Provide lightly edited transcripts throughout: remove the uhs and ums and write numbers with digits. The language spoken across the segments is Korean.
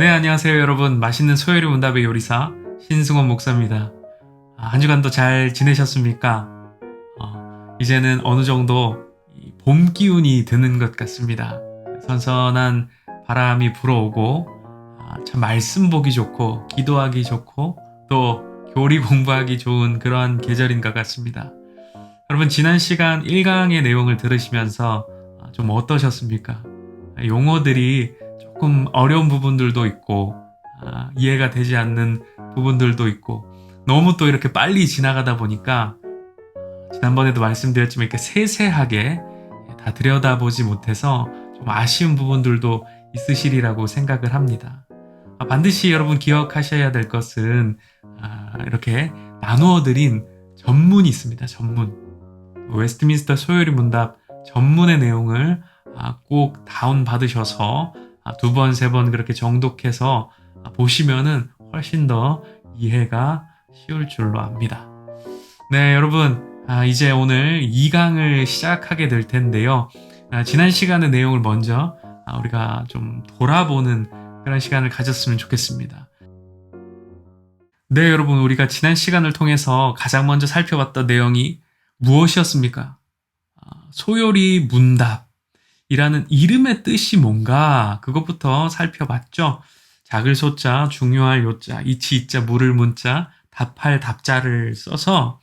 네, 안녕하세요, 여러분. 맛있는 소요리 문답의 요리사 신승원 목사입니다. 한 주간도 잘 지내셨습니까? 이제는 어느 정도 이봄 기운이 드는 것 같습니다. 선선한 바람이 불어오고 참 말씀 보기 좋고 기도하기 좋고 또 교리 공부하기 좋은 그러한 계절인 것 같습니다. 여러분, 지난 시간 1강의 내용을 들으시면서 좀 어떠셨습니까? 용어들이 조금 어려운 부분들도 있고 이해가 되지 않는 부분들도 있고 너무 또 이렇게 빨리 지나가다 보니까 지난번에도 말씀드렸지만 이렇게 세세하게 다 들여다보지 못해서 좀 아쉬운 부분들도 있으시리라고 생각을 합니다. 반드시 여러분 기억하셔야 될 것은 이렇게 나누어 드린 전문이 있습니다. 전문. 웨스트민스터 소요리 문답 전문의 내용을 꼭 다운 받으셔서 두 번, 세 번 그렇게 정독해서 보시면은 훨씬 더 이해가 쉬울 줄로 압니다. 네, 여러분, 이제 오늘 2강을 시작하게 될 텐데요. 지난 시간의 내용을 먼저 우리가 좀 돌아보는 그런 시간을 가졌으면 좋겠습니다. 네, 여러분, 우리가 지난 시간을 통해서 가장 먼저 살펴봤던 내용이 무엇이었습니까? 소요리 문답이라는 이름의 뜻이 뭔가 그것부터 살펴봤죠. 작을 소자, 중요할 요자, 이치 이자, 물을 문자, 답할 답자를 써서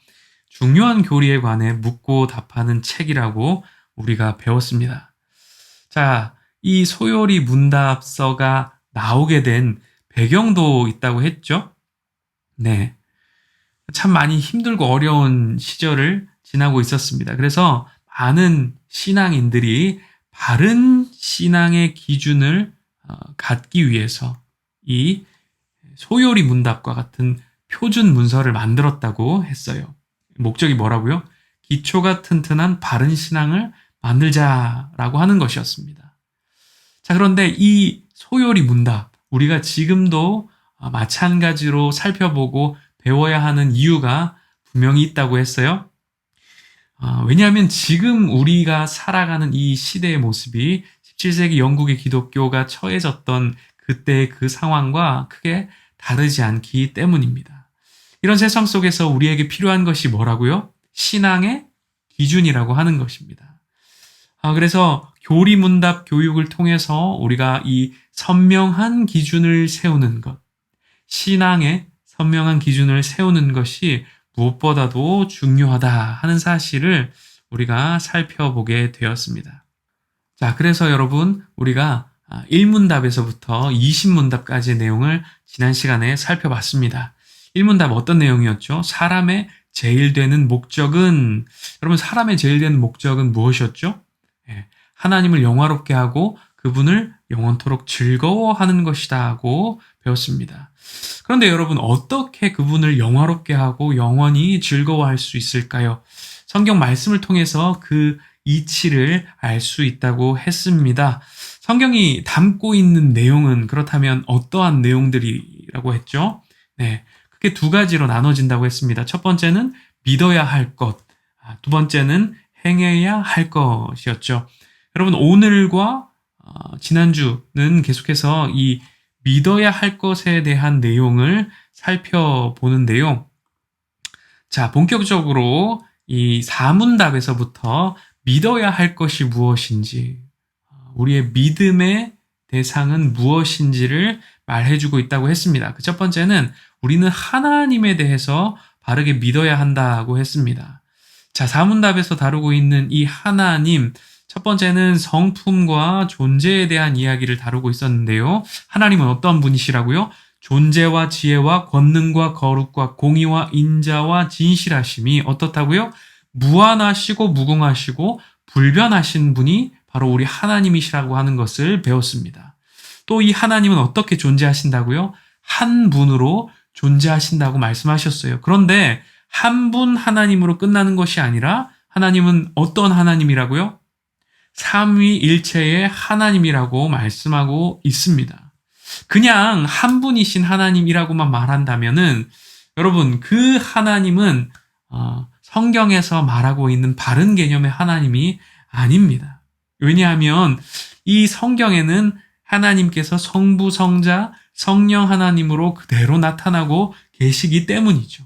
중요한 교리에 관해 묻고 답하는 책이라고 우리가 배웠습니다. 자, 이 소요리 문답서가 나오게 된 배경도 있다고 했죠. 네. 참 많이 힘들고 어려운 시절을 지나고 있었습니다. 그래서 많은 신앙인들이 바른 신앙의 기준을 갖기 위해서 이 소요리 문답과 같은 표준 문서를 만들었다고 했어요. 목적이 뭐라고요? 기초가 튼튼한 바른 신앙을 만들자라고 하는 것이었습니다. 자, 그런데 이 소요리 문답, 우리가 지금도 마찬가지로 살펴보고 배워야 하는 이유가 분명히 있다고 했어요. 왜냐하면 지금 우리가 살아가는 이 시대의 모습이 17세기 영국의 기독교가 처해졌던 그때의 그 상황과 크게 다르지 않기 때문입니다. 이런 세상 속에서 우리에게 필요한 것이 뭐라고요? 신앙의 기준이라고 하는 것입니다. 그래서 교리문답 교육을 통해서 우리가 이 선명한 기준을 세우는 것, 신앙의 선명한 기준을 세우는 것이 무엇보다도 중요하다 하는 사실을 우리가 살펴보게 되었습니다. 자, 그래서 여러분, 우리가 1문답에서부터 20문답까지의 내용을 지난 시간에 살펴봤습니다. 1문답 어떤 내용이었죠? 사람의 제일 되는 목적은, 여러분, 사람의 제일 되는 목적은 무엇이었죠? 하나님을 영화롭게 하고 그분을 영원토록 즐거워하는 것이다고 배웠습니다. 그런데 여러분, 어떻게 그분을 영화롭게 하고 영원히 즐거워할 수 있을까요? 성경 말씀을 통해서 그 이치를 알 수 있다고 했습니다. 성경이 담고 있는 내용은 그렇다면 어떠한 내용들이라고 했죠? 네, 크게 두 가지로 나눠진다고 했습니다. 첫 번째는 믿어야 할 것, 두 번째는 행해야 할 것이었죠. 여러분, 오늘과 지난주는 계속해서 이 믿어야 할 것에 대한 내용을 살펴보는데요. 자, 본격적으로 이 4문답에서부터 믿어야 할 것이 무엇인지, 우리의 믿음의 대상은 무엇인지를 말해주고 있다고 했습니다. 그 첫 번째는 우리는 하나님에 대해서 바르게 믿어야 한다고 했습니다. 자, 4문답에서 다루고 있는 이 하나님, 첫 번째는 성품과 존재에 대한 이야기를 다루고 있었는데요. 하나님은 어떤 분이시라고요? 존재와 지혜와 권능과 거룩과 공의와 인자와 진실하심이 어떻다고요? 무한하시고 무궁하시고 불변하신 분이 바로 우리 하나님이시라고 하는 것을 배웠습니다. 또 이 하나님은 어떻게 존재하신다고요? 한 분으로 존재하신다고 말씀하셨어요. 그런데 한 분 하나님으로 끝나는 것이 아니라 하나님은 어떤 하나님이라고요? 삼위일체의 하나님이라고 말씀하고 있습니다. 그냥 한 분이신 하나님이라고만 말한다면은 여러분, 그 하나님은 성경에서 말하고 있는 바른 개념의 하나님이 아닙니다. 왜냐하면 이 성경에는 하나님께서 성부, 성자, 성령 하나님으로 그대로 나타나고 계시기 때문이죠.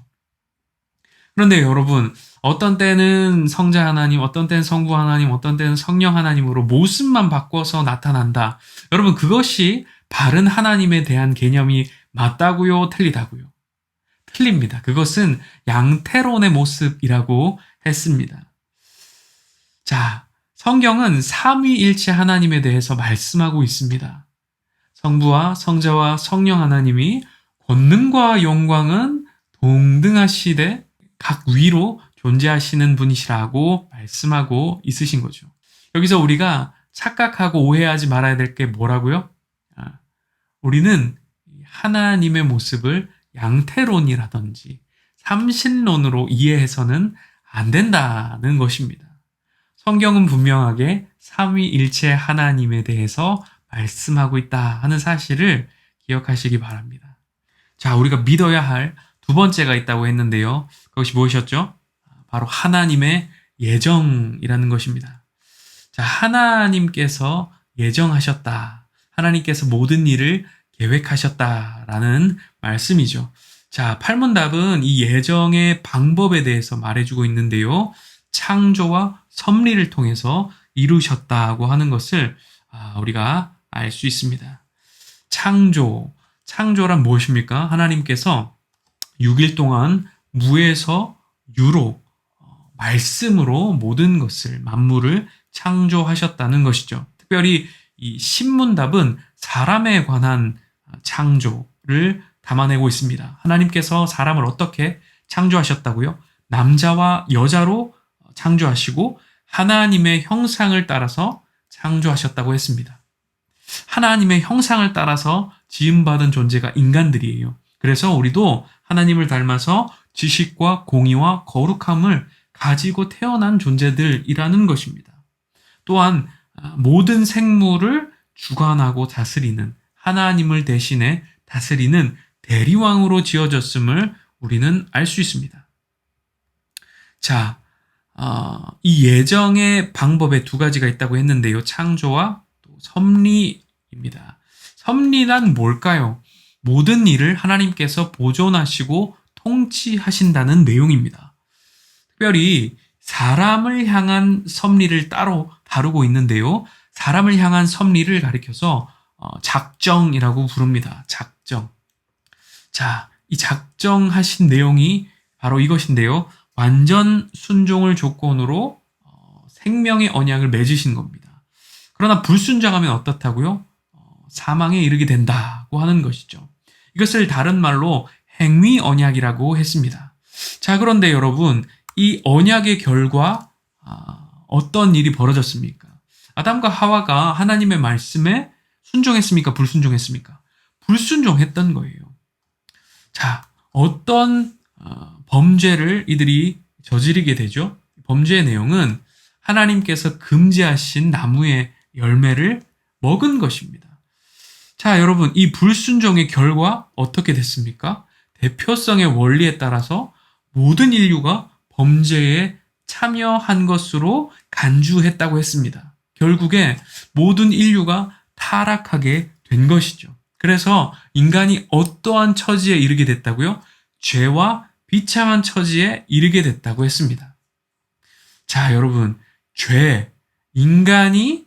그런데 여러분, 어떤 때는 성자 하나님, 어떤 때는 성부 하나님, 어떤 때는 성령 하나님으로 모습만 바꿔서 나타난다. 여러분, 그것이 바른 하나님에 대한 개념이 맞다고요? 틀리다고요? 틀립니다. 그것은 양태론의 모습이라고 했습니다. 자, 성경은 삼위일체 하나님에 대해서 말씀하고 있습니다. 성부와 성자와 성령 하나님이 권능과 영광은 동등하시되 각 위로 존재하시는 분이시라고 말씀하고 있으신 거죠. 여기서 우리가 착각하고 오해하지 말아야 될 게 뭐라고요? 우리는 하나님의 모습을 양태론이라든지 삼신론으로 이해해서는 안 된다는 것입니다. 성경은 분명하게 삼위일체 하나님에 대해서 말씀하고 있다 하는 사실을 기억하시기 바랍니다. 자, 우리가 믿어야 할 두 번째가 있다고 했는데요. 그것이 무엇이었죠? 바로 하나님의 예정이라는 것입니다. 자, 하나님께서 예정하셨다. 하나님께서 모든 일을 계획하셨다라는 말씀이죠. 자, 팔문답은 이 예정의 방법에 대해서 말해주고 있는데요. 창조와 섭리를 통해서 이루셨다고 하는 것을 우리가 알 수 있습니다. 창조란 무엇입니까? 하나님께서 6일 동안 무에서 유로 말씀으로 모든 것을 만물을 창조하셨다는 것이죠. 특별히 이 신문답은 사람에 관한 창조를 담아내고 있습니다. 하나님께서 사람을 어떻게 창조하셨다고요? 남자와 여자로 창조하시고 하나님의 형상을 따라서 창조하셨다고 했습니다. 하나님의 형상을 따라서 지음받은 존재가 인간들이에요. 그래서 우리도 하나님을 닮아서 지식과 공의와 거룩함을 가지고 태어난 존재들이라는 것입니다. 또한 모든 생물을 주관하고 다스리는 하나님을 대신해 다스리는 대리왕으로 지어졌음을 우리는 알 수 있습니다. 자, 이 예정의 방법에 두 가지가 있다고 했는데요. 창조와 또 섭리입니다. 섭리란 뭘까요? 모든 일을 하나님께서 보존하시고 통치하신다는 내용입니다. 특별히 사람을 향한 섭리를 따로 다루고 있는데요. 사람을 향한 섭리를 가리켜서 작정이라고 부릅니다. 작정. 자, 이 작정하신 내용이 바로 이것인데요. 완전 순종을 조건으로 생명의 언약을 맺으신 겁니다. 그러나 불순종하면 어떻다고요? 사망에 이르게 된다고 하는 것이죠. 이것을 다른 말로 행위 언약이라고 했습니다. 자, 그런데 여러분, 이 언약의 결과 어떤 일이 벌어졌습니까? 아담과 하와가 하나님의 말씀에 순종했습니까? 불순종했습니까? 불순종했던 거예요. 자, 어떤 범죄를 이들이 저지르게 되죠? 범죄의 내용은 하나님께서 금지하신 나무의 열매를 먹은 것입니다. 자, 여러분, 이 불순종의 결과 어떻게 됐습니까? 대표성의 원리에 따라서 모든 인류가 범죄에 참여한 것으로 간주했다고 했습니다. 결국에 모든 인류가 타락하게 된 것이죠. 그래서 인간이 어떠한 처지에 이르게 됐다고요? 죄와 비참한 처지에 이르게 됐다고 했습니다. 자, 여러분, 인간이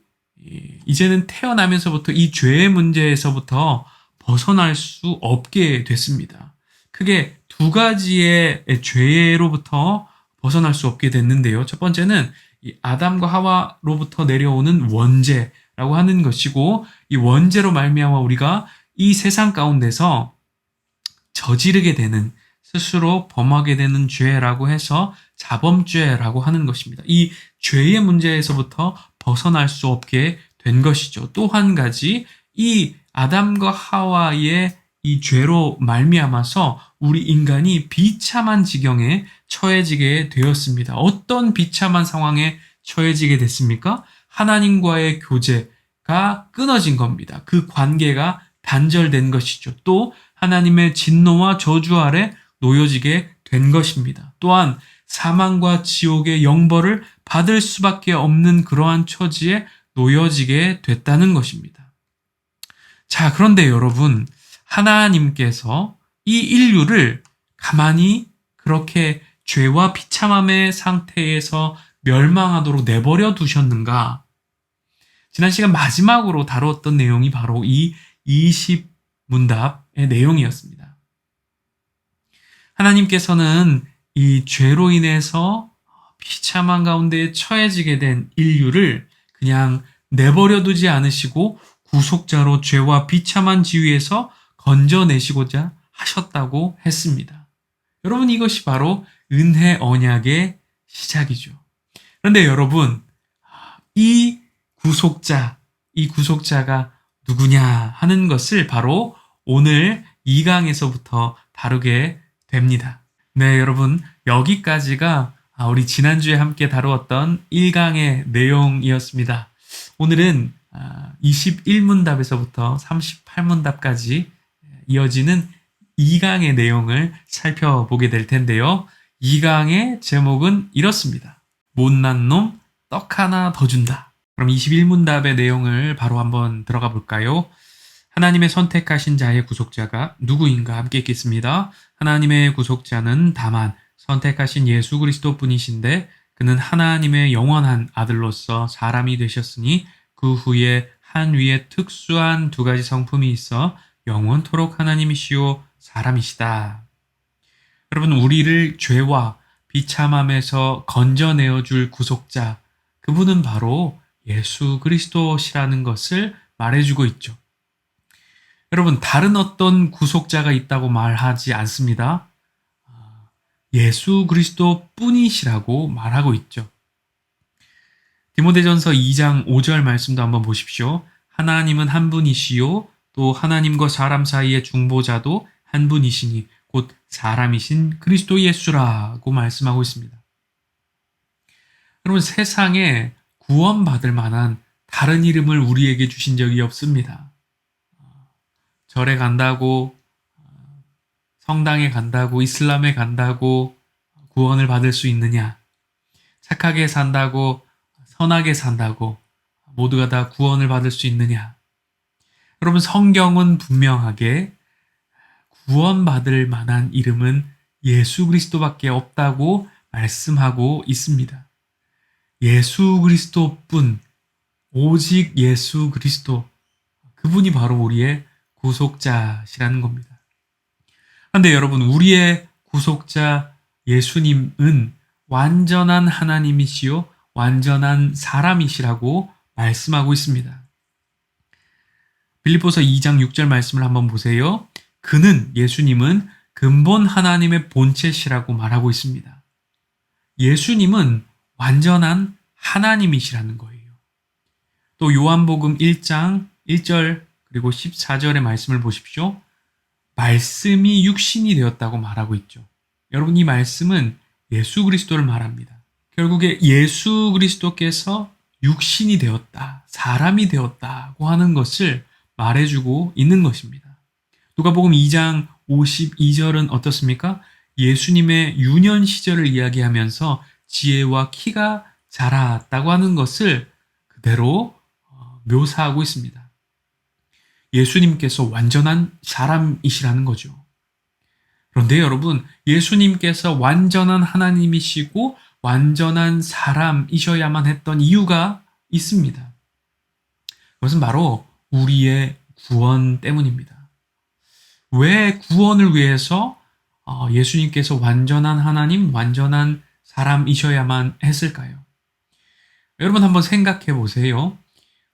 이제는 태어나면서부터 이 죄의 문제에서부터 벗어날 수 없게 됐습니다. 크게 두 가지의 죄로부터 벗어날 수 없게 됐는데요. 첫 번째는 이 아담과 하와로부터 내려오는 원죄라고 하는 것이고, 이 원죄로 말미암아 우리가 이 세상 가운데서 저지르게 되는, 스스로 범하게 되는 죄라고 해서 자범죄라고 하는 것입니다. 이 죄의 문제에서부터 벗어날 수 없게 된 것이죠. 또 한 가지, 이 아담과 하와의 이 죄로 말미암아서 우리 인간이 비참한 지경에 처해지게 되었습니다. 어떤 비참한 상황에 처해지게 됐습니까? 하나님과의 교제가 끊어진 겁니다. 그 관계가 단절된 것이죠. 또 하나님의 진노와 저주 아래 놓여지게 된 것입니다. 또한 사망과 지옥의 영벌을 받을 수밖에 없는 그러한 처지에 놓여지게 됐다는 것입니다. 자, 그런데 여러분, 하나님께서 이 인류를 가만히 그렇게 죄와 비참함의 상태에서 멸망하도록 내버려 두셨는가? 지난 시간 마지막으로 다루었던 내용이 바로 이 20문답의 내용이었습니다. 하나님께서는 이 죄로 인해서 비참한 가운데 처해지게 된 인류를 그냥 내버려 두지 않으시고 구속자로 죄와 비참한 지위에서 건져내시고자 하셨다고 했습니다. 여러분, 이것이 바로 은혜 언약의 시작이죠. 그런데 여러분, 이 구속자가 누구냐 하는 것을 바로 오늘 2강에서부터 다루게 됩니다. 네, 여러분, 여기까지가 우리 지난주에 함께 다루었던 1강의 내용이었습니다. 오늘은 21문답에서부터 38문답까지 이어지는 2강의 내용을 살펴보게 될 텐데요. 2강의 제목은 이렇습니다. 못난 놈 떡 하나 더 준다. 그럼 21문답의 내용을 바로 한번 들어가 볼까요? 하나님의 선택하신 자의 구속자가 누구인가 함께 읽겠습니다. 하나님의 구속자는 다만 선택하신 예수 그리스도 뿐이신데 그는 하나님의 영원한 아들로서 사람이 되셨으니 그 후에 한 위에 특수한 두 가지 성품이 있어 영원토록 하나님이시오 사람이시다. 여러분, 우리를 죄와 비참함에서 건져내어 줄 구속자, 그분은 바로 예수 그리스도시라는 것을 말해주고 있죠. 여러분, 다른 어떤 구속자가 있다고 말하지 않습니다. 예수 그리스도 뿐이시라고 말하고 있죠. 디모데전서 2장 5절 말씀도 한번 보십시오. 하나님은 한 분이시요 또 하나님과 사람 사이의 중보자도 한 분이시니 곧 사람이신 그리스도 예수라고 말씀하고 있습니다. 여러분, 세상에 구원받을 만한 다른 이름을 우리에게 주신 적이 없습니다. 절에 간다고, 성당에 간다고, 이슬람에 간다고 구원을 받을 수 있느냐? 착하게 산다고, 선하게 산다고 모두가 다 구원을 받을 수 있느냐? 여러분, 성경은 분명하게 구원받을 만한 이름은 예수 그리스도밖에 없다고 말씀하고 있습니다. 예수 그리스도뿐, 오직 예수 그리스도, 그분이 바로 우리의 구속자시라는 겁니다. 그런데 여러분, 우리의 구속자 예수님은 완전한 하나님이시요 완전한 사람이시라고 말씀하고 있습니다. 빌립보서 2장 6절 말씀을 한번 보세요. 그는, 예수님은 근본 하나님의 본체시라고 말하고 있습니다. 예수님은 완전한 하나님이시라는 거예요. 또 요한복음 1장 1절 그리고 14절의 말씀을 보십시오. 말씀이 육신이 되었다고 말하고 있죠. 여러분, 이 말씀은 예수 그리스도를 말합니다. 결국에 예수 그리스도께서 육신이 되었다, 사람이 되었다고 하는 것을 말해주고 있는 것입니다. 누가복음 2장 52절은 어떻습니까? 예수님의 유년 시절을 이야기하면서 지혜와 키가 자랐다고 하는 것을 그대로 묘사하고 있습니다. 예수님께서 완전한 사람이시라는 거죠. 그런데 여러분, 예수님께서 완전한 하나님이시고 완전한 사람이셔야만 했던 이유가 있습니다. 그것은 바로 우리의 구원 때문입니다. 왜 구원을 위해서 예수님께서 완전한 하나님, 완전한 사람이셔야만 했을까요? 여러분, 한번 생각해 보세요.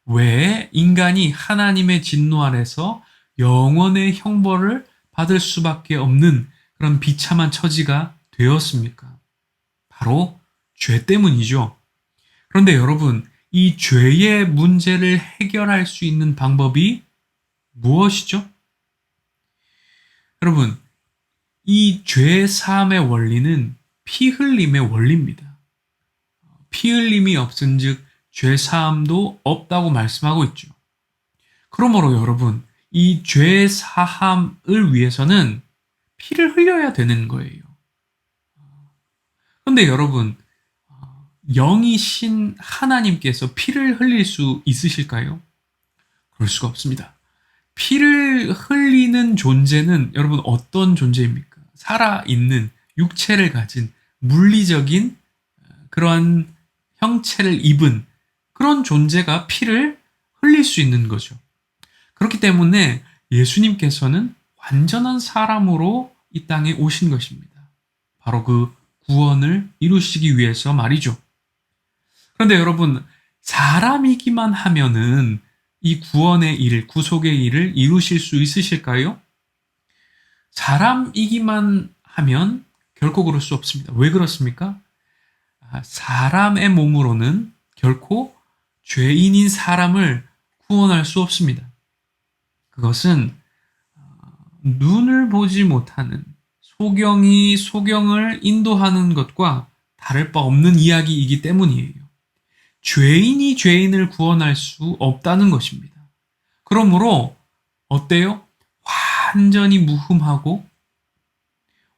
왜 인간이 하나님의 진노 아래서 영원의 형벌을 받을 수밖에 없는 그런 비참한 처지가 되었습니까? 바로 죄 때문이죠. 그런데 여러분, 이 죄의 문제를 해결할 수 있는 방법이 무엇이죠? 여러분, 이 죄 사함의 원리는 피 흘림의 원리입니다. 피 흘림이 없은즉 죄 사함도 없다고 말씀하고 있죠. 그러므로 여러분, 이 죄 사함을 위해서는 피를 흘려야 되는 거예요. 그런데 여러분, 영이신 하나님께서 피를 흘릴 수 있으실까요? 그럴 수가 없습니다. 피를 흘리는 존재는 여러분 어떤 존재입니까? 살아있는 육체를 가진 물리적인 그러한 형체를 입은 그런 존재가 피를 흘릴 수 있는 거죠. 그렇기 때문에 예수님께서는 완전한 사람으로 이 땅에 오신 것입니다. 바로 그 구원을 이루시기 위해서 말이죠. 그런데 여러분, 사람이기만 하면은 이 구원의 일, 구속의 일을 이루실 수 있으실까요? 사람이기만 하면 결코 그럴 수 없습니다. 왜 그렇습니까? 사람의 몸으로는 결코 죄인인 사람을 구원할 수 없습니다. 그것은 눈을 보지 못하는 소경이 소경을 인도하는 것과 다를 바 없는 이야기이기 때문이에요. 죄인이 죄인을 구원할 수 없다는 것입니다. 그러므로 어때요? 완전히 무흠하고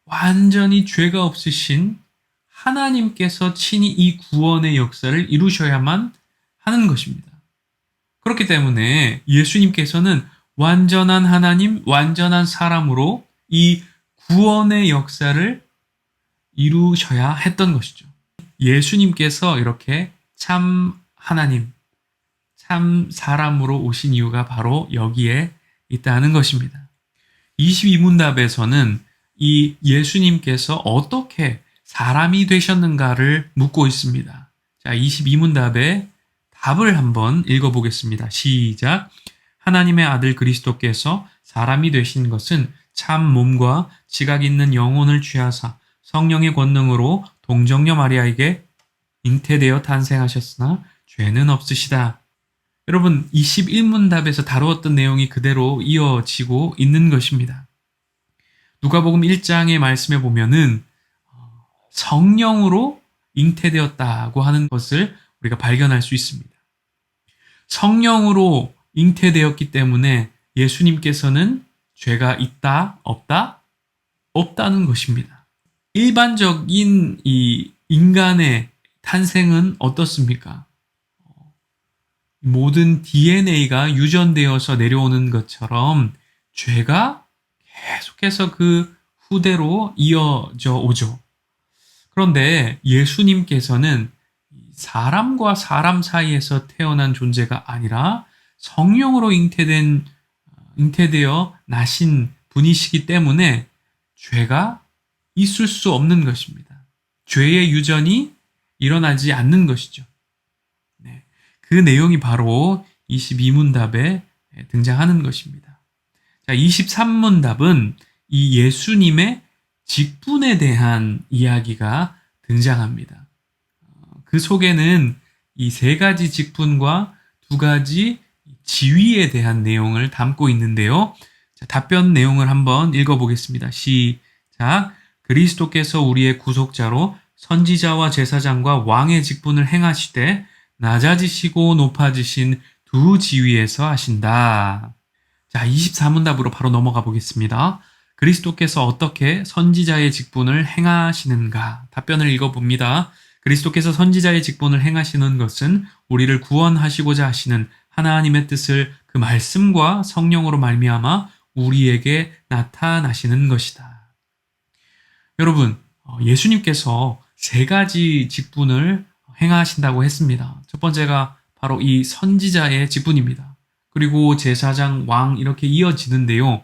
완전히 죄가 없으신 하나님께서 친히 이 구원의 역사를 이루셔야만 하는 것입니다. 그렇기 때문에 예수님께서는 완전한 하나님, 완전한 사람으로 이 구원의 역사를 이루셔야 했던 것이죠. 예수님께서 이렇게 참 하나님, 참 사람으로 오신 이유가 바로 여기에 있다는 것입니다. 22문답에서는 이 예수님께서 어떻게 사람이 되셨는가를 묻고 있습니다. 자, 22문답의 답을 한번 읽어보겠습니다. 시작. 하나님의 아들 그리스도께서 사람이 되신 것은 참 몸과 지각 있는 영혼을 취하사 성령의 권능으로 동정녀 마리아에게 잉태되어 탄생하셨으나 죄는 없으시다. 여러분, 21문답에서 다루었던 내용이 그대로 이어지고 있는 것입니다. 누가복음 1장의 말씀에 보면은 성령으로 잉태되었다고 하는 것을 우리가 발견할 수 있습니다. 성령으로 잉태되었기 때문에 예수님께서는 죄가 있다, 없다? 없다는 것입니다. 일반적인 이 인간의 탄생은 어떻습니까? 모든 DNA가 유전되어서 내려오는 것처럼 죄가 계속해서 그 후대로 이어져 오죠. 그런데 예수님께서는 사람과 사람 사이에서 태어난 존재가 아니라 성령으로 잉태되어 나신 분이시기 때문에 죄가 있을 수 없는 것입니다. 죄의 유전이 일어나지 않는 것이죠. 네, 그 내용이 바로 22문답에 등장하는 것입니다. 자, 23문답은 이 예수님의 직분에 대한 이야기가 등장합니다. 그 속에는 이 세 가지 직분과 두 가지 지위에 대한 내용을 담고 있는데요. 자, 답변 내용을 한번 읽어보겠습니다. 시작. 그리스도께서 우리의 구속자로 선지자와 제사장과 왕의 직분을 행하시되 낮아지시고 높아지신 두 지위에서 하신다. 자, 24문답으로 바로 넘어가 보겠습니다. 그리스도께서 어떻게 선지자의 직분을 행하시는가? 답변을 읽어봅니다. 그리스도께서 선지자의 직분을 행하시는 것은 우리를 구원하시고자 하시는 하나님의 뜻을 그 말씀과 성령으로 말미암아 우리에게 나타나시는 것이다. 여러분, 예수님께서 세 가지 직분을 행하신다고 했습니다. 첫 번째가 바로 이 선지자의 직분입니다. 그리고 제사장, 왕 이렇게 이어지는데요.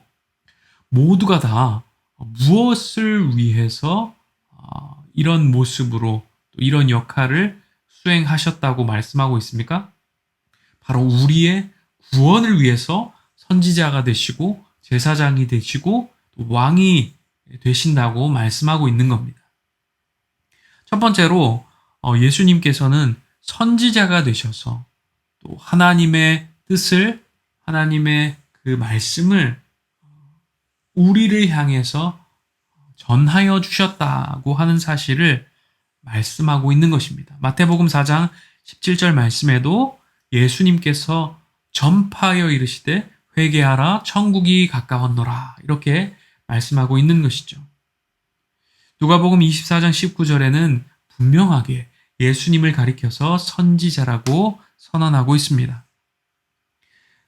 모두가 다 무엇을 위해서 이런 모습으로 또 이런 역할을 수행하셨다고 말씀하고 있습니까? 바로 우리의 구원을 위해서 선지자가 되시고 제사장이 되시고 또 왕이 되신다고 말씀하고 있는 겁니다. 첫 번째로 예수님께서는 선지자가 되셔서 또 하나님의 뜻을, 하나님의 그 말씀을 우리를 향해서 전하여 주셨다고 하는 사실을 말씀하고 있는 것입니다. 마태복음 4장 17절 말씀에도 예수님께서 전파하여 이르시되 회개하라 천국이 가까웠노라 이렇게 말씀하고 있는 것이죠. 누가복음 24장 19절에는 분명하게 예수님을 가리켜서 선지자라고 선언하고 있습니다.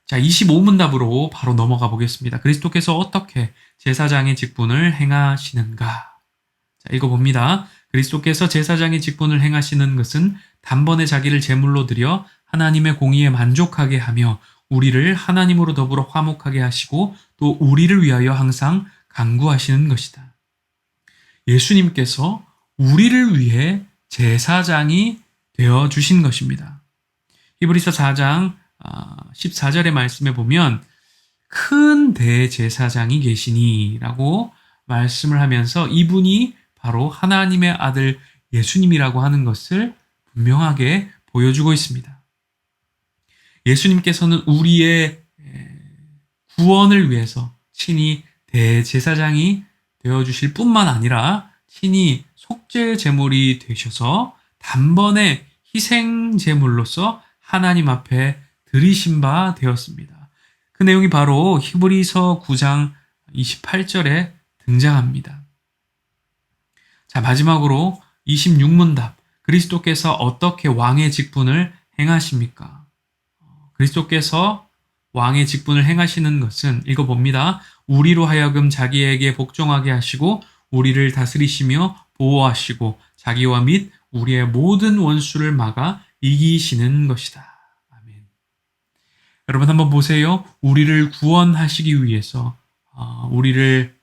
자, 25문답으로 바로 넘어가 보겠습니다. 그리스도께서 어떻게 제사장의 직분을 행하시는가? 자, 읽어봅니다. 그리스도께서 제사장의 직분을 행하시는 것은 단번에 자기를 제물로 드려 하나님의 공의에 만족하게 하며 우리를 하나님으로 더불어 화목하게 하시고 또 우리를 위하여 항상 간구하시는 것이다. 예수님께서 우리를 위해 제사장이 되어 주신 것입니다. 히브리서 4장 14절의 말씀에 보면 큰 대제사장이 계시니 라고 말씀을 하면서 이분이 바로 하나님의 아들 예수님이라고 하는 것을 분명하게 보여주고 있습니다. 예수님께서는 우리의 구원을 위해서 친히 대제사장이 되어주실 뿐만 아니라 친히 속죄 제물이 되셔서 단번에 희생 제물로서 하나님 앞에 드리신 바 되었습니다. 그 내용이 바로 히브리서 9장 28절에 등장합니다. 자, 마지막으로 26문답. 그리스도께서 어떻게 왕의 직분을 행하십니까? 그리스도께서 왕의 직분을 행하시는 것은 읽어봅니다. 우리로 하여금 자기에게 복종하게 하시고 우리를 다스리시며 보호하시고 자기와 및 우리의 모든 원수를 막아 이기시는 것이다. 아멘. 여러분 한번 보세요. 우리를 구원하시기 위해서 우리를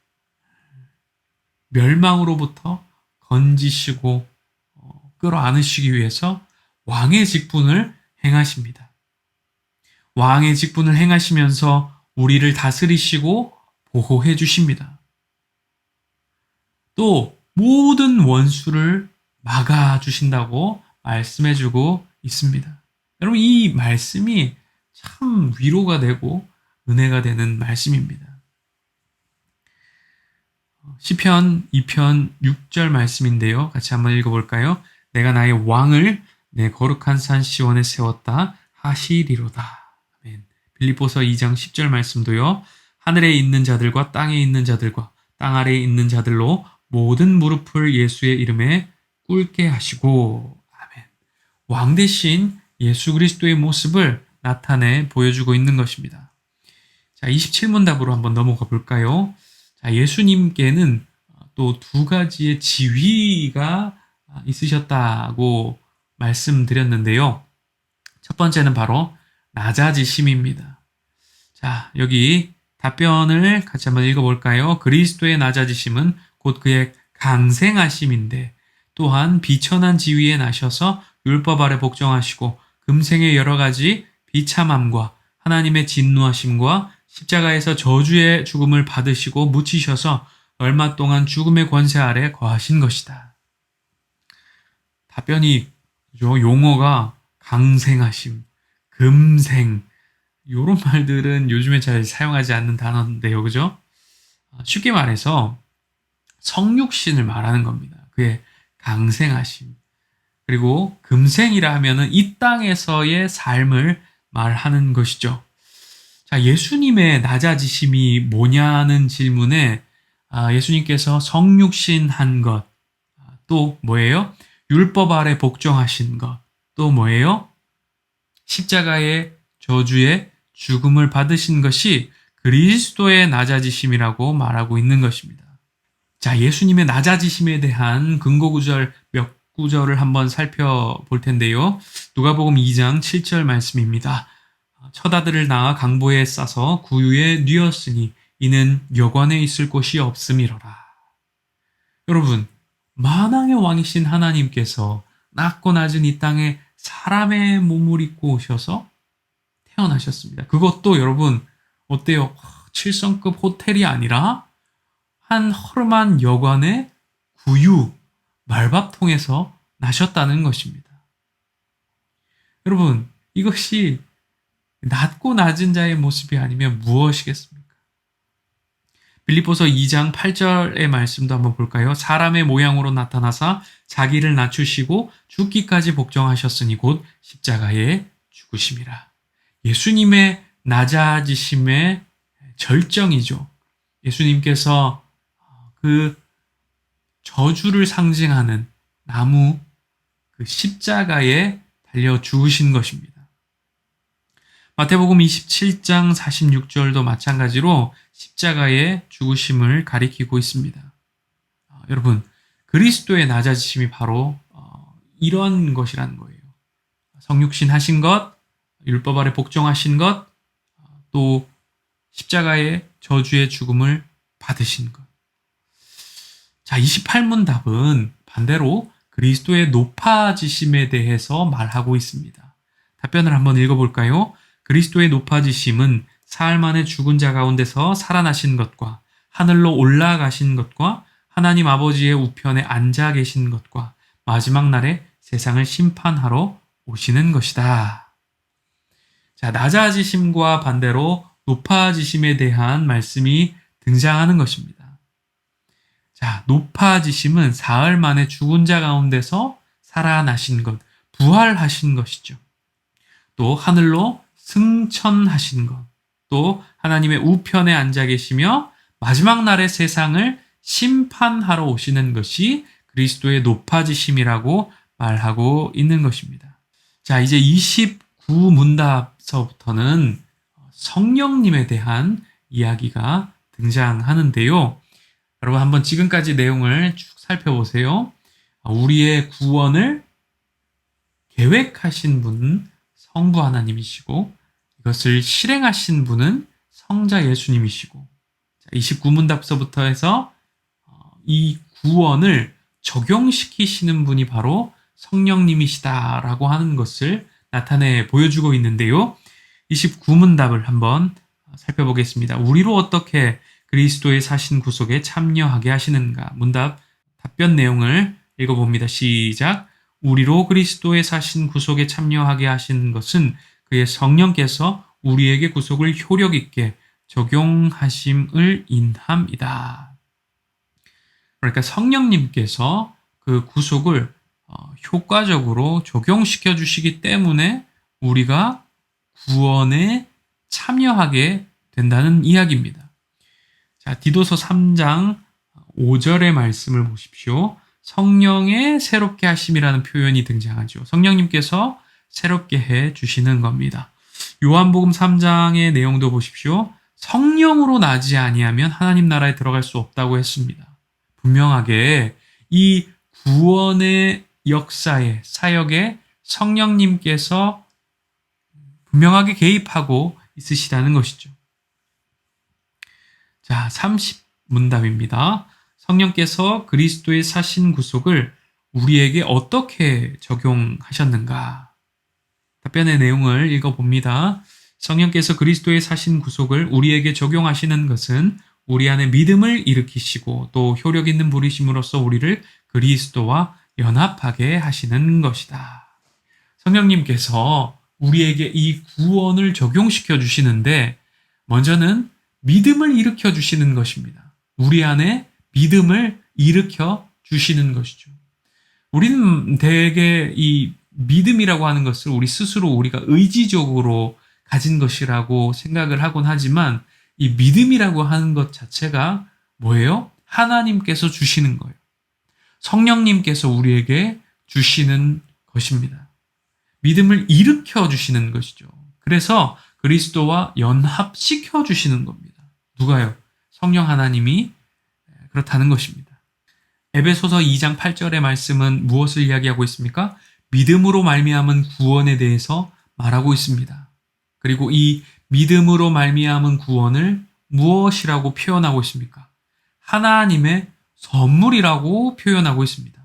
멸망으로부터 건지시고 끌어안으시기 위해서 왕의 직분을 행하십니다. 왕의 직분을 행하시면서 우리를 다스리시고 보호해 주십니다. 또 모든 원수를 막아 주신다고 말씀해 주고 있습니다. 여러분 이 말씀이 참 위로가 되고 은혜가 되는 말씀입니다. 시편 2편 6절 말씀인데요. 같이 한번 읽어볼까요? 내가 나의 왕을 내 거룩한 산 시온에 세웠다 하시리로다. 아멘. 빌립보서 2장 10절 말씀도요. 하늘에 있는 자들과 땅에 있는 자들과 땅 아래에 있는 자들로 모든 무릎을 예수의 이름에 꿇게 하시고. 아멘. 왕 대신 예수 그리스도의 모습을 나타내 보여주고 있는 것입니다. 자, 27문답으로 한번 넘어가 볼까요? 자, 예수님께는 또 두 가지의 지위가 있으셨다고 말씀드렸는데요. 첫 번째는 바로 낮아지심입니다. 자, 여기 답변을 같이 한번 읽어볼까요? 그리스도의 낮아지심은 곧 그의 강생하심인데 또한 비천한 지위에 나셔서 율법 아래 복종하시고 금생의 여러 가지 비참함과 하나님의 진노하심과 십자가에서 저주의 죽음을 받으시고 묻히셔서 얼마 동안 죽음의 권세 아래 거하신 것이다. 답변이 용어가 강생하심, 금생 이런 말들은 요즘에 잘 사용하지 않는 단어인데요. 그죠? 쉽게 말해서 성육신을 말하는 겁니다. 그의 강생하심. 그리고 금생이라 하면은 이 땅에서의 삶을 말하는 것이죠. 자, 예수님의 낮아지심이 뭐냐는 질문에 예수님께서 성육신한 것, 또 뭐예요? 율법 아래 복종하신 것, 또 뭐예요? 십자가의 저주의 죽음을 받으신 것이 그리스도의 낮아지심이라고 말하고 있는 것입니다. 자, 예수님의 낮아지심에 대한 근거 구절 몇 구절을 한번 살펴볼 텐데요. 누가복음 2장 7절 말씀입니다. 첫 아들을 낳아 강보에 싸서 구유에 뉘었으니 이는 여관에 있을 곳이 없음이로라. 여러분, 만왕의 왕이신 하나님께서 낮고 낮은 이 땅에 사람의 몸을 입고 오셔서 태어나셨습니다. 그것도 여러분 어때요? 7성급 호텔이 아니라 한 허름한 여관의 구유, 말밥통에서 나셨다는 것입니다. 여러분, 이것이 낮고 낮은 자의 모습이 아니면 무엇이겠습니까? 빌립보서 2장 8절의 말씀도 한번 볼까요? 사람의 모양으로 나타나사 자기를 낮추시고 죽기까지 복종하셨으니 곧 십자가에 죽으심이라. 예수님의 낮아지심의 절정이죠. 예수님께서 그 저주를 상징하는 나무 그 십자가에 달려 죽으신 것입니다. 마태복음 27장 46절도 마찬가지로 십자가의 죽으심을 가리키고 있습니다. 여러분, 그리스도의 낮아지심이 바로 이런 것이라는 거예요. 성육신 하신 것, 율법 아래 복종하신 것, 또 십자가의 저주의 죽음을 받으신 것. 자, 28문 답은 반대로 그리스도의 높아지심에 대해서 말하고 있습니다. 답변을 한번 읽어볼까요? 그리스도의 높아지심은 사흘 만에 죽은 자 가운데서 살아나신 것과 하늘로 올라가신 것과 하나님 아버지의 우편에 앉아 계신 것과 마지막 날에 세상을 심판하러 오시는 것이다. 자, 낮아지심과 반대로 높아지심에 대한 말씀이 등장하는 것입니다. 자, 높아지심은 사흘 만에 죽은 자 가운데서 살아나신 것, 부활하신 것이죠. 또 하늘로 승천하신 것, 또 하나님의 우편에 앉아 계시며 마지막 날의 세상을 심판하러 오시는 것이 그리스도의 높아지심이라고 말하고 있는 것입니다. 자, 이제 29문답서부터는 성령님에 대한 이야기가 등장하는데요. 여러분 한번 지금까지 내용을 쭉 살펴보세요. 우리의 구원을 계획하신 분은 성부 하나님이시고 이것을 실행하신 분은 성자 예수님이시고 29문답서부터 해서 이 구원을 적용시키시는 분이 바로 성령님이시다라고 하는 것을 나타내 보여주고 있는데요. 29문답을 한번 살펴보겠습니다. 우리로 어떻게 그리스도의 사신 구속에 참여하게 하시는가? 문답 답변 내용을 읽어봅니다. 시작. 우리로 그리스도의 사신 구속에 참여하게 하시는 것은 그의 성령께서 우리에게 구속을 효력 있게 적용하심을 인함이다. 그러니까 성령님께서 그 구속을 효과적으로 적용시켜 주시기 때문에 우리가 구원에 참여하게 된다는 이야기입니다. 자, 디도서 3장 5절의 말씀을 보십시오. 성령의 새롭게 하심이라는 표현이 등장하죠. 성령님께서 새롭게 해 주시는 겁니다. 요한복음 3장의 내용도 보십시오. 성령으로 나지 아니하면 하나님 나라에 들어갈 수 없다고 했습니다. 분명하게 이 구원의 역사에, 사역에 성령님께서 분명하게 개입하고 있으시다는 것이죠. 자, 30문답입니다. 성령께서 그리스도의 사신 구속을 우리에게 어떻게 적용하셨는가? 답변의 내용을 읽어봅니다. 성령께서 그리스도의 사신 구속을 우리에게 적용하시는 것은 우리 안에 믿음을 일으키시고 또 효력 있는 부르심으로써 우리를 그리스도와 연합하게 하시는 것이다. 성령님께서 우리에게 이 구원을 적용시켜 주시는데 먼저는 믿음을 일으켜 주시는 것입니다. 우리 안에 믿음을 일으켜 주시는 것이죠. 우리는 대개 이 믿음이라고 하는 것을 우리 스스로 우리가 의지적으로 가진 것이라고 생각을 하곤 하지만 이 믿음이라고 하는 것 자체가 뭐예요? 하나님께서 주시는 거예요. 성령님께서 우리에게 주시는 것입니다. 믿음을 일으켜 주시는 것이죠. 그래서 그리스도와 연합시켜 주시는 겁니다. 누가요? 성령 하나님이 그렇다는 것입니다. 에베소서 2장 8절의 말씀은 무엇을 이야기하고 있습니까? 믿음으로 말미암은 구원에 대해서 말하고 있습니다. 그리고 이 믿음으로 말미암은 구원을 무엇이라고 표현하고 있습니까? 하나님의 선물이라고 표현하고 있습니다.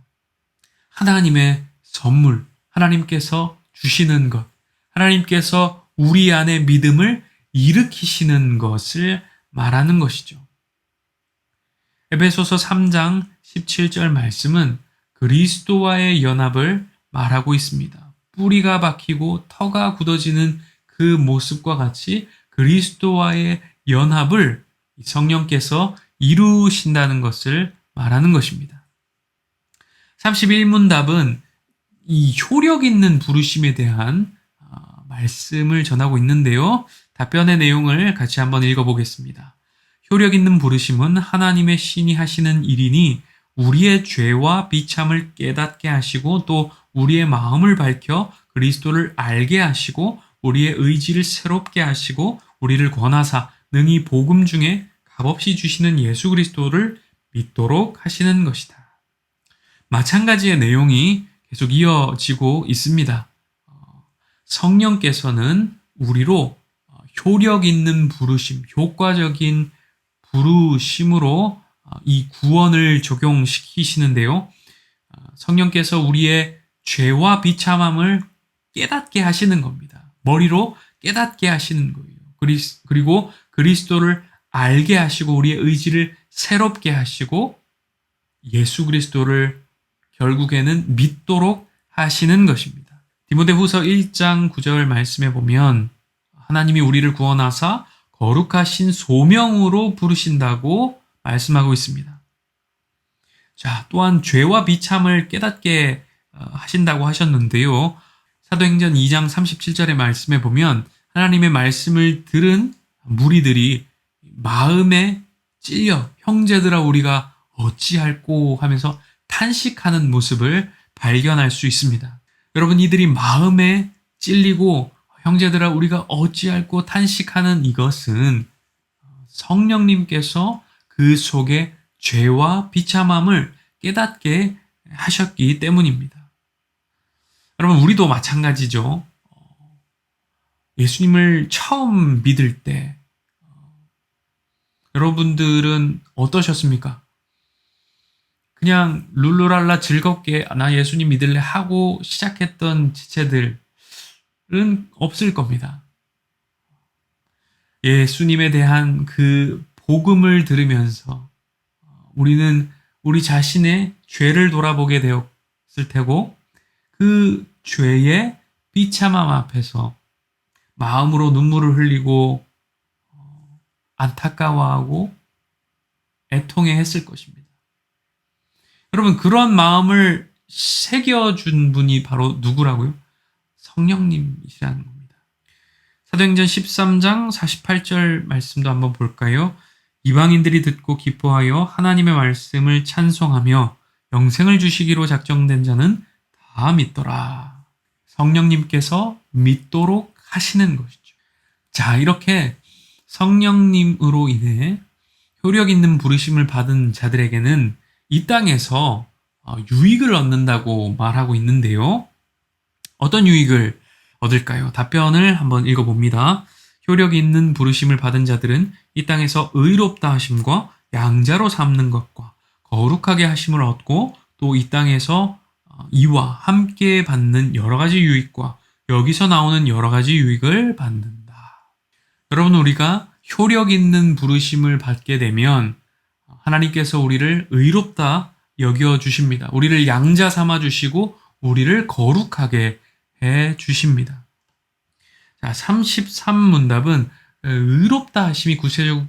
하나님의 선물, 하나님께서 주시는 것, 하나님께서 우리 안에 믿음을 일으키시는 것을 말하는 것이죠. 에베소서 3장 17절 말씀은 그리스도와의 연합을 말하고 있습니다. 뿌리가 박히고 터가 굳어지는 그 모습과 같이 그리스도와의 연합을 성령께서 이루신다는 것을 말하는 것입니다. 31문답은 이 효력 있는 부르심에 대한 말씀을 전하고 있는데요. 답변의 내용을 같이 한번 읽어보겠습니다. 효력 있는 부르심은 하나님의 신이 하시는 일이니 우리의 죄와 비참을 깨닫게 하시고 또 우리의 마음을 밝혀 그리스도를 알게 하시고 우리의 의지를 새롭게 하시고 우리를 권하사 능히 복음 중에 값없이 주시는 예수 그리스도를 믿도록 하시는 것이다. 마찬가지의 내용이 계속 이어지고 있습니다. 성령께서는 우리로 효력 있는 부르심, 효과적인 부르심으로 이 구원을 적용시키시는데요. 성령께서 우리의 죄와 비참함을 깨닫게 하시는 겁니다. 머리로 깨닫게 하시는 거예요. 그리고 그리스도를 알게 하시고 우리의 의지를 새롭게 하시고 예수 그리스도를 결국에는 믿도록 하시는 것입니다. 디모데후서 1장 9절 말씀에 보면 하나님이 우리를 구원하사 거룩하신 소명으로 부르신다고 말씀하고 있습니다. 자, 또한 죄와 비참을 깨닫게 하신다고 하셨는데요. 사도행전 2장 37절의 말씀에 보면 하나님의 말씀을 들은 무리들이 마음에 찔려 형제들아 우리가 어찌할꼬 하면서 탄식하는 모습을 발견할 수 있습니다. 여러분, 이들이 마음에 찔리고 형제들아 우리가 어찌할꼬 탄식하는 이것은 성령님께서 그 속에 죄와 비참함을 깨닫게 하셨기 때문입니다. 여러분, 우리도 마찬가지죠. 예수님을 처음 믿을 때 여러분들은 어떠셨습니까? 그냥 룰루랄라 즐겁게 나 예수님 믿을래 하고 시작했던 지체들은 없을 겁니다. 예수님에 대한 그 복음을 들으면서 우리는 우리 자신의 죄를 돌아보게 되었을 테고 그 죄의 비참함 앞에서 마음으로 눈물을 흘리고 안타까워하고 애통해 했을 것입니다. 여러분, 그런 마음을 새겨준 분이 바로 누구라고요? 성령님이시라는 겁니다. 사도행전 13장 48절 말씀도 한번 볼까요? 이방인들이 듣고 기뻐하여 하나님의 말씀을 찬송하며 영생을 주시기로 작정된 자는 다 믿더라. 성령님께서 믿도록 하시는 것이죠. 자, 이렇게 성령님으로 인해 효력 있는 부르심을 받은 자들에게는 이 땅에서 유익을 얻는다고 말하고 있는데요. 어떤 유익을 얻을까요? 답변을 한번 읽어봅니다. 효력 있는 부르심을 받은 자들은 이 땅에서 의롭다 하심과 양자로 삼는 것과 거룩하게 하심을 얻고 또 이 땅에서 이와 함께 받는 여러 가지 유익과 여기서 나오는 여러 가지 유익을 받는다. 여러분, 우리가 효력 있는 부르심을 받게 되면 하나님께서 우리를 의롭다 여겨주십니다. 우리를 양자 삼아 주시고 우리를 거룩하게 해 주십니다. 자, 33문답은 의롭다 하심이 구체적으로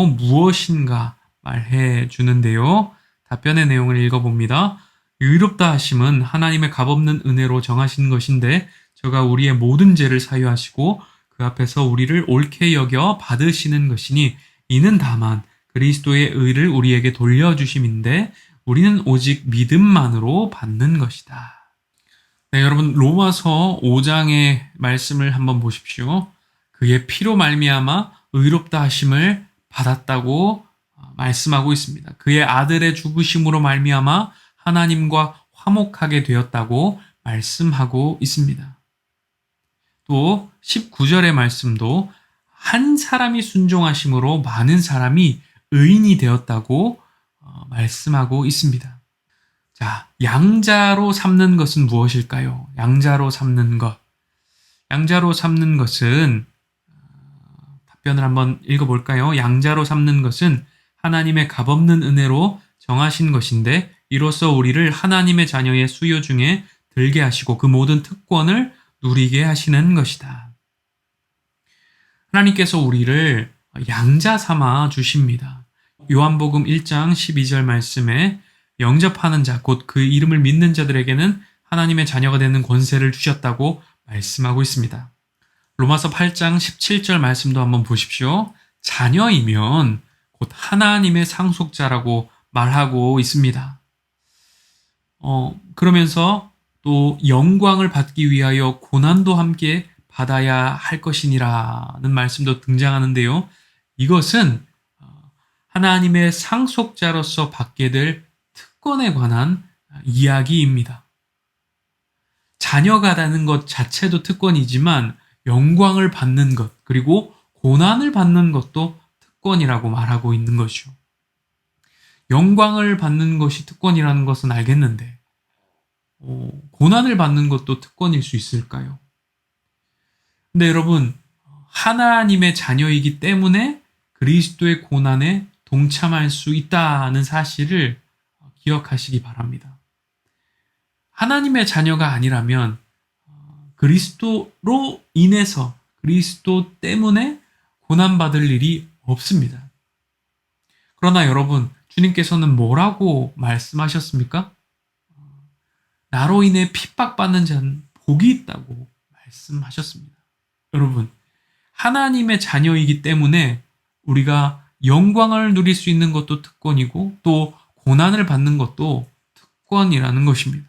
무엇인가 말해 주는데요. 답변의 내용을 읽어봅니다. 의롭다 하심은 하나님의 값없는 은혜로 정하신 것인데 저가 우리의 모든 죄를 사유하시고 그 앞에서 우리를 옳게 여겨 받으시는 것이니 이는 다만 그리스도의 의를 우리에게 돌려주심인데 우리는 오직 믿음만으로 받는 것이다. 네, 여러분, 로마서 5장의 말씀을 한번 보십시오. 그의 피로 말미암아 의롭다 하심을 받았다고 말씀하고 있습니다. 그의 아들의 죽으심으로 말미암아 하나님과 화목하게 되었다고 말씀하고 있습니다. 또 19절의 말씀도 한 사람이 순종하심으로 많은 사람이 의인이 되었다고 말씀하고 있습니다. 자, 양자로 삼는 것은 무엇일까요? 양자로 삼는 것. 양자로 삼는 것은 답변을 한번 읽어볼까요? 양자로 삼는 것은 하나님의 값없는 은혜로 정하신 것인데 이로써 우리를 하나님의 자녀의 수요 중에 들게 하시고 그 모든 특권을 누리게 하시는 것이다. 하나님께서 우리를 양자 삼아 주십니다. 요한복음 1장 12절 말씀에 영접하는 자, 곧 그 이름을 믿는 자들에게는 하나님의 자녀가 되는 권세를 주셨다고 말씀하고 있습니다. 로마서 8장 17절 말씀도 한번 보십시오. 자녀이면 곧 하나님의 상속자라고 말하고 있습니다. 그러면서 또 영광을 받기 위하여 고난도 함께 받아야 할 것이니라는 말씀도 등장하는데요. 이것은 하나님의 상속자로서 받게 될 특권에 관한 이야기입니다. 자녀가 되는 것 자체도 특권이지만 영광을 받는 것, 그리고 고난을 받는 것도 특권이라고 말하고 있는 것이죠. 영광을 받는 것이 특권이라는 것은 알겠는데 고난을 받는 것도 특권일 수 있을까요? 근데 여러분, 하나님의 자녀이기 때문에 그리스도의 고난에 동참할 수 있다는 사실을 기억하시기 바랍니다. 하나님의 자녀가 아니라면 그리스도로 인해서, 그리스도 때문에 고난받을 일이 없습니다. 그러나 여러분, 주님께서는 뭐라고 말씀하셨습니까? 나로 인해 핍박받는 자는 복이 있다고 말씀하셨습니다. 여러분, 하나님의 자녀이기 때문에 우리가 영광을 누릴 수 있는 것도 특권이고 또 고난을 받는 것도 특권이라는 것입니다.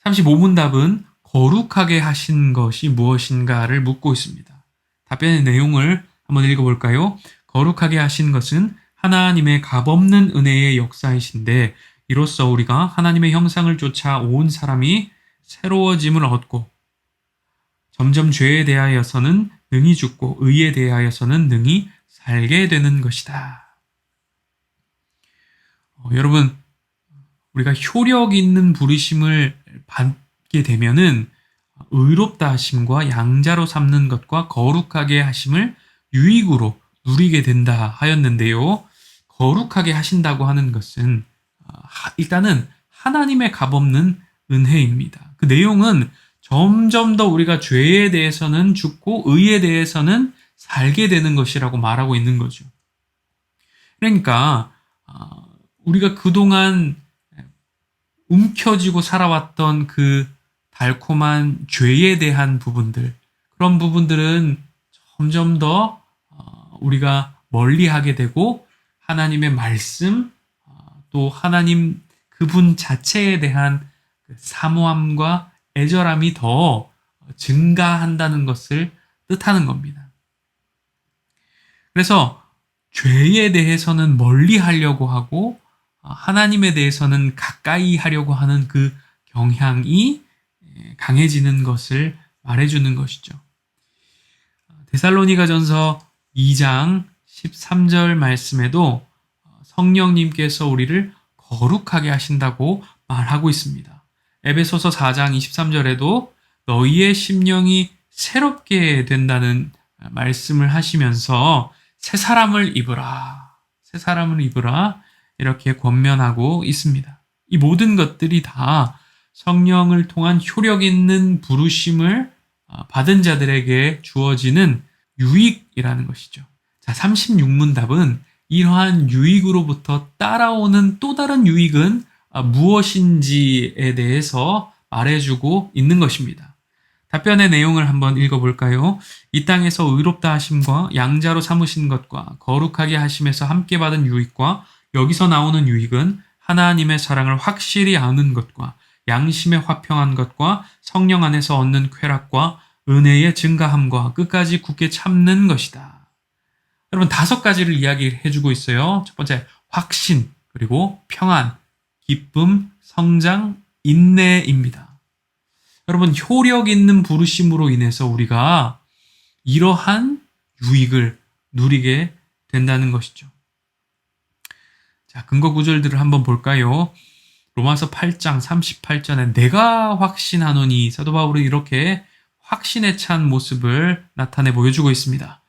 35문답은 거룩하게 하신 것이 무엇인가를 묻고 있습니다. 답변의 내용을 한번 읽어볼까요? 거룩하게 하신 것은 하나님의 값없는 은혜의 역사이신데 이로써 우리가 하나님의 형상을 쫓아 온 사람이 새로워짐을 얻고 점점 죄에 대하여서는 능히 죽고 의에 대하여서는 능히 살게 되는 것이다. 여러분, 우리가 효력 있는 부르심을 받게 되면은 의롭다 하심과 양자로 삼는 것과 거룩하게 하심을 유익으로 누리게 된다 하였는데요. 거룩하게 하신다고 하는 것은 일단은 하나님의 값없는 은혜입니다. 그 내용은 점점 더 우리가 죄에 대해서는 죽고 의에 대해서는 살게 되는 것이라고 말하고 있는 거죠. 그러니까 우리가 그동안 움켜쥐고 살아왔던 그 달콤한 죄에 대한 부분들, 그런 부분들은 점점 더 우리가 멀리하게 되고 하나님의 말씀, 또 하나님 그분 자체에 대한 사모함과 애절함이 더 증가한다는 것을 뜻하는 겁니다. 그래서 죄에 대해서는 멀리 하려고 하고 하나님에 대해서는 가까이 하려고 하는 그 경향이 강해지는 것을 말해주는 것이죠. 데살로니가전서 2장 13절 말씀에도 성령님께서 우리를 거룩하게 하신다고 말하고 있습니다. 에베소서 4장 23절에도 너희의 심령이 새롭게 된다는 말씀을 하시면서 새 사람을 입으라, 새 사람을 입으라 이렇게 권면하고 있습니다. 이 모든 것들이 다 성령을 통한 효력 있는 부르심을 받은 자들에게 주어지는 유익이라는 것이죠. 자, 36문답은 이러한 유익으로부터 따라오는 또 다른 유익은 무엇인지에 대해서 말해주고 있는 것입니다. 답변의 내용을 한번 읽어볼까요? 이 땅에서 의롭다 하심과 양자로 삼으신 것과 거룩하게 하심에서 함께 받은 유익과 여기서 나오는 유익은 하나님의 사랑을 확실히 아는 것과 양심에 화평한 것과 성령 안에서 얻는 쾌락과 은혜의 증가함과 끝까지 굳게 참는 것이다. 여러분, 5가지를 이야기해주고 있어요. 첫 번째, 확신, 그리고 평안, 기쁨, 성장, 인내입니다. 여러분, 효력 있는 부르심으로 인해서 우리가 이러한 유익을 누리게 된다는 것이죠. 자, 근거 구절들을 한번 볼까요? 로마서 8장 38절에 내가 확신하노니 사도 바울은 이렇게 확신에 찬 모습을 나타내 보여주고 있습니다.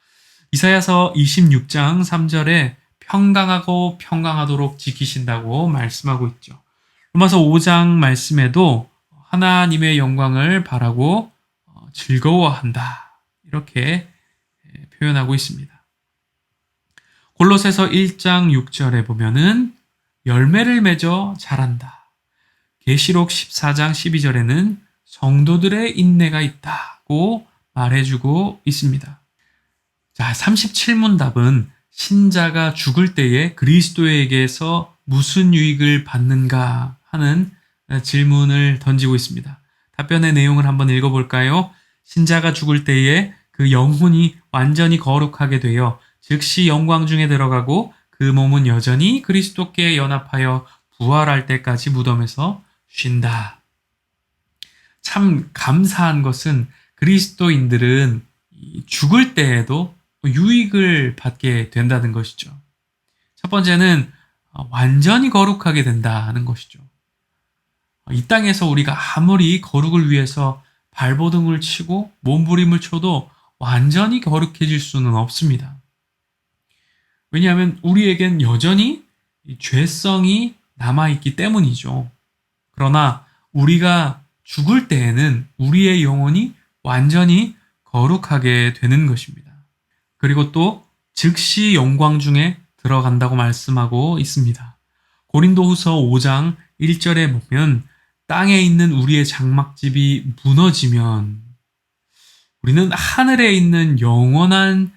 이사야서 26장 3절에 평강하고 평강하도록 지키신다고 말씀하고 있죠. 로마서 5장 말씀에도 하나님의 영광을 바라고 즐거워한다. 이렇게 표현하고 있습니다. 골로새서 1장 6절에 보면은 열매를 맺어 자란다. 계시록 14장 12절에는 성도들의 인내가 있다고 말해주고 있습니다. 자, 37문답은 신자가 죽을 때에 그리스도에게서 무슨 유익을 받는가 하는 질문을 던지고 있습니다. 답변의 내용을 한번 읽어볼까요? 신자가 죽을 때에 그 영혼이 완전히 거룩하게 되어 즉시 영광 중에 들어가고 그 몸은 여전히 그리스도께 연합하여 부활할 때까지 무덤에서 쉰다. 참 감사한 것은 그리스도인들은 죽을 때에도 유익을 받게 된다는 것이죠. 첫 번째는 완전히 거룩하게 된다는 것이죠. 이 땅에서 우리가 아무리 거룩을 위해서 발버둥을 치고 몸부림을 쳐도 완전히 거룩해질 수는 없습니다. 왜냐하면 우리에겐 여전히 죄성이 남아있기 때문이죠. 그러나 우리가 죽을 때에는 우리의 영혼이 완전히 거룩하게 되는 것입니다. 그리고 또 즉시 영광 중에 들어간다고 말씀하고 있습니다. 고린도후서 5장 1절에 보면 땅에 있는 우리의 장막집이 무너지면 우리는 하늘에 있는 영원한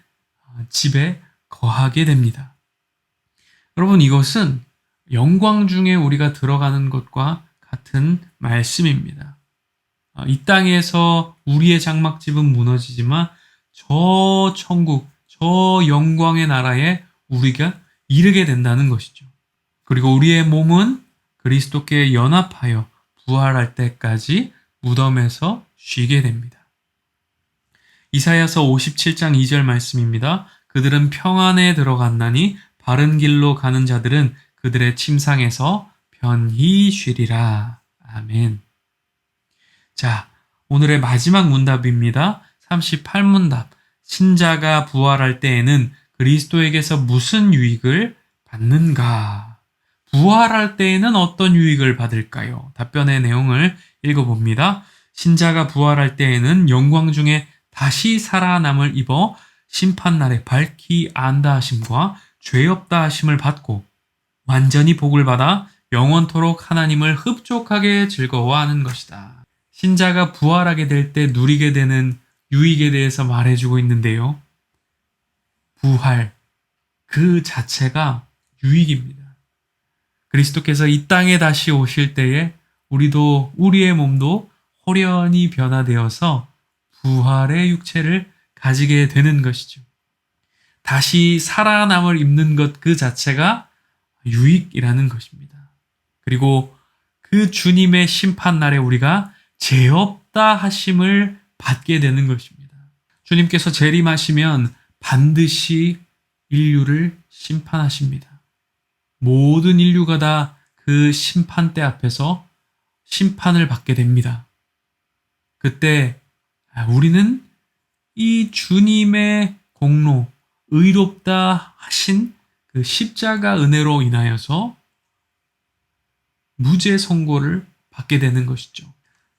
집에 거하게 됩니다. 여러분, 이것은 영광 중에 우리가 들어가는 것과 같은 말씀입니다. 이 땅에서 우리의 장막집은 무너지지만 저 천국, 저 영광의 나라에 우리가 이르게 된다는 것이죠. 그리고 우리의 몸은 그리스도께 연합하여 부활할 때까지 무덤에서 쉬게 됩니다. 이사야서 57장 2절 말씀입니다. 그들은 평안에 들어갔나니 바른 길로 가는 자들은 그들의 침상에서 편히 쉬리라. 아멘. 자, 오늘의 마지막 문답입니다. 38문답. 신자가 부활할 때에는 그리스도에게서 무슨 유익을 받는가? 부활할 때에는 어떤 유익을 받을까요? 답변의 내용을 읽어봅니다. 신자가 부활할 때에는 영광 중에 다시 살아남을 입어 심판날에 밝히 안다 하심과 죄 없다 하심을 받고 완전히 복을 받아 영원토록 하나님을 흡족하게 즐거워하는 것이다. 신자가 부활하게 될 때 누리게 되는 유익에 대해서 말해주고 있는데요. 부활, 그 자체가 유익입니다. 그리스도께서 이 땅에 다시 오실 때에 우리의 몸도 호련히 변화되어서 부활의 육체를 가지게 되는 것이죠. 다시 살아남을 입는 것 그 자체가 유익이라는 것입니다. 그리고 그 주님의 심판날에 우리가 죄 없다 하심을 받게 되는 것입니다. 주님께서 재림하시면 반드시 인류를 심판하십니다. 모든 인류가 다 그 심판대 앞에서 심판을 받게 됩니다. 그때 우리는 이 주님의 공로, 의롭다 하신 그 십자가 은혜로 인하여서 무죄 선고를 받게 되는 것이죠.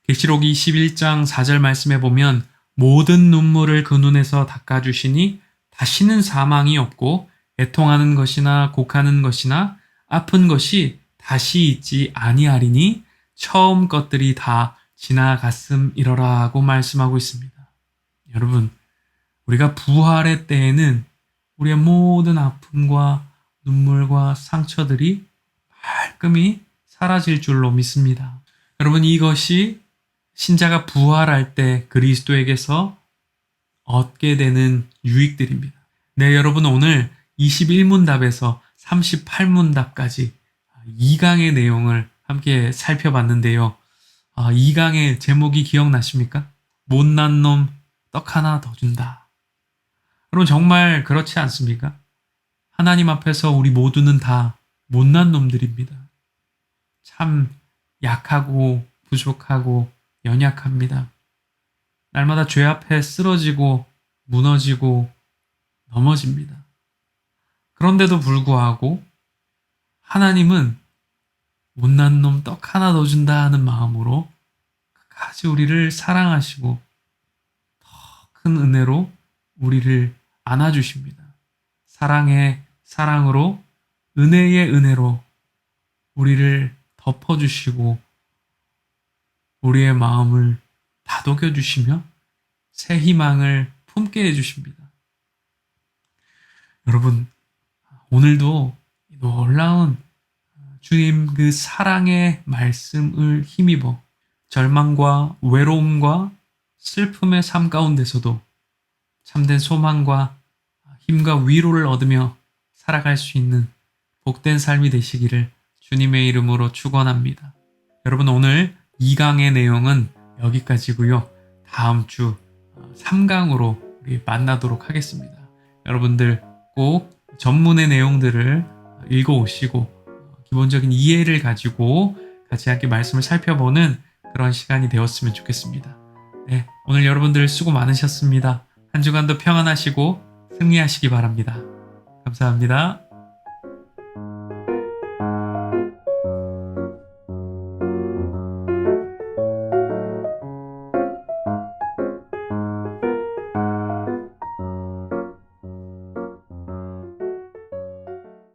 계시록 21장 4절 말씀에 보면 모든 눈물을 그 눈에서 닦아주시니 다시는 사망이 없고 애통하는 것이나 곡하는 것이나 아픈 것이 다시 있지 아니하리니 처음 것들이 다 지나갔음이러라고 말씀하고 있습니다. 여러분, 우리가 부활의 때에는 우리의 모든 아픔과 눈물과 상처들이 말끔히 사라질 줄로 믿습니다. 여러분, 이것이 신자가 부활할 때 그리스도에게서 얻게 되는 유익들입니다. 네, 여러분, 오늘 21문답에서 38문답까지 2강의 내용을 함께 살펴봤는데요. 2강의 제목이 기억나십니까? 못난 놈 떡 하나 더 준다. 여러분, 정말 그렇지 않습니까? 하나님 앞에서 우리 모두는 다 못난 놈들입니다. 참 약하고 부족하고 연약합니다. 날마다 죄 앞에 쓰러지고 무너지고 넘어집니다. 그런데도 불구하고 하나님은 못난 놈 떡 하나 더 준다 하는 마음으로 끝까지 우리를 사랑하시고 더 큰 은혜로 우리를 안아주십니다. 사랑의 사랑으로 은혜의 은혜로 우리를 덮어주시고 우리의 마음을 다독여주시며 새 희망을 품게 해주십니다. 여러분, 오늘도 놀라운 주님 그 사랑의 말씀을 힘입어 절망과 외로움과 슬픔의 삶 가운데서도 참된 소망과 힘과 위로를 얻으며 살아갈 수 있는 복된 삶이 되시기를 주님의 이름으로 축원합니다. 여러분, 오늘 2강의 내용은 여기까지고요. 다음 주 3강으로 우리 만나도록 하겠습니다. 여러분들 꼭 전문의 내용들을 읽어오시고 기본적인 이해를 가지고 같이 함께 말씀을 살펴보는 그런 시간이 되었으면 좋겠습니다. 네, 오늘 여러분들 수고 많으셨습니다. 한 주간도 평안하시고 승리하시기 바랍니다. 감사합니다.